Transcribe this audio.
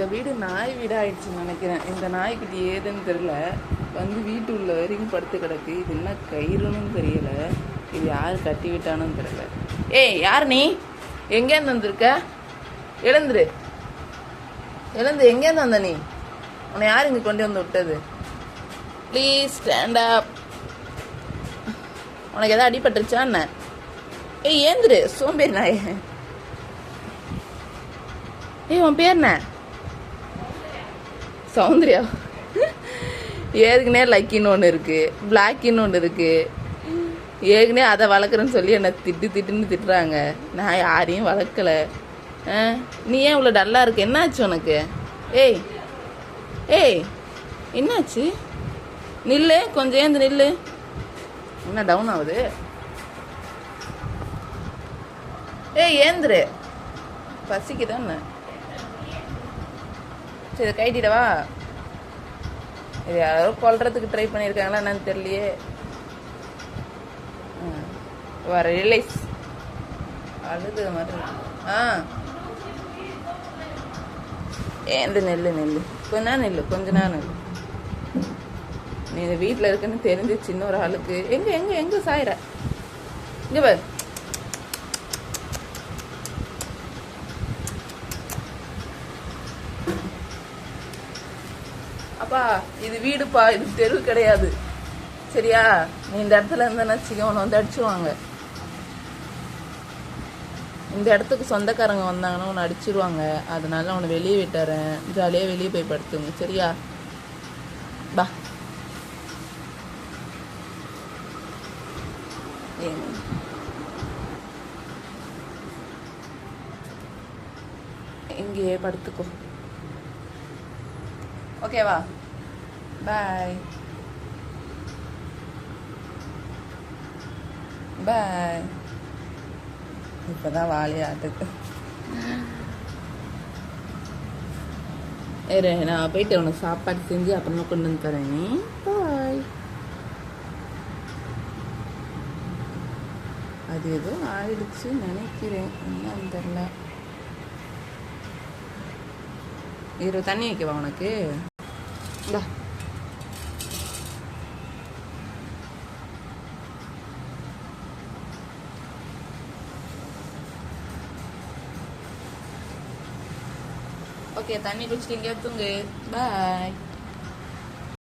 இந்த வீடு நாய் வீடு ஆயிடுச்சுன்னு நினைக்கிறேன். இந்த நாய்க்குட்டி ஏதுன்னு தெரியல, வந்து வீட்டு உள்ள வரைக்கும் படுத்து கிடக்கு. இது என்ன கயிறுன்னு தெரியல, இது யார் கட்டி விட்டானுன்னு தெரியல. ஏய், யார் நீ? எங்கேருந்து வந்திருக்க? எழுந்துரு, எழுந்து. எங்கேருந்து வந்த நீ? உன்னை யார் இங்கே கொண்டு வந்து விட்டது? Please stand up. உனக்கு எதாவது அடிபட்டுருச்சா என்ன? ஏய், ஏந்துரு சோம்பேறி நாயே. ஏய், உன் பேர் என்ன? சௌந்தர்யா. ஏற்கனவே லக்கின்னு ஒன்று இருக்கு, பிளாக்கின்னு ஒன்று இருக்கு. ஏற்கனவே அதை வளர்க்குறேன்னு சொல்லி என்னை திட்டுன்னு திட்டுறாங்க. நான் யாரையும் வளர்க்கலை. நீ ஏன் இவ்வளோ டல்லாக இருக்கு? என்னாச்சு உனக்கு? ஏய் ஏய், என்னாச்சு? நில்லு, கொஞ்சம் ஏந்து நில்லு. என்ன டவுன் ஆகுது? ஏய், ஏந்துரு. பசிக்குதான்னு. சரி, கைட்டிடவா? இது யாரோ கொல்றதுக்கு ட்ரை பண்ணியிருக்காங்களா என்னன்னு தெரியலையே. வர ரிலைஸ் அழுது மாதிரி. ஏந்து நெல்லு நெல்லு, கொஞ்ச நேரம் நெல்லு, கொஞ்ச நேரம் நெல்லு. நீ இந்த வீட்டில் இருக்குன்னு தெரிஞ்சு சின்ன ஒரு ஆளுக்கு எங்க எங்க எங்க சாயிர இங்க பாரு. அப்பா, இது வீடுப்பா, இது தெரு கிடையாது, சரியா? நீ இந்த இடத்துல இருந்தா சிக்கவனை வந்து அடிச்சுருவாங்க. இந்த இடத்துக்கு சொந்தக்காரங்க வந்தாங்கன்னா உன்னை அடிச்சிருவாங்க. அதனால உன்னை வெளியே விட்டுறேன். ஜாலியாக வெளியே போய் படுத்துங்க, சரியா? பா. இங்கேயே படுத்துக்கோ, ஓகேவா? பாய் பாய். இப்பதான் வாலி ஆட்டுக்கு. நான் போயிட்டு உனக்கு சாப்பாடு செஞ்சு அப்புறமா கொண்டு வந்து தரேன். பாய். அது ஏதோ ஆயிடுச்சு நினைக்கிறேன், என்னன்னு தெரியல. தண்ணி வைக்கவா உனக்கு? இந்தா. ஓகே, தண்ணி குடிச்சிட்டு இங்கே தூங்கு. பாய்.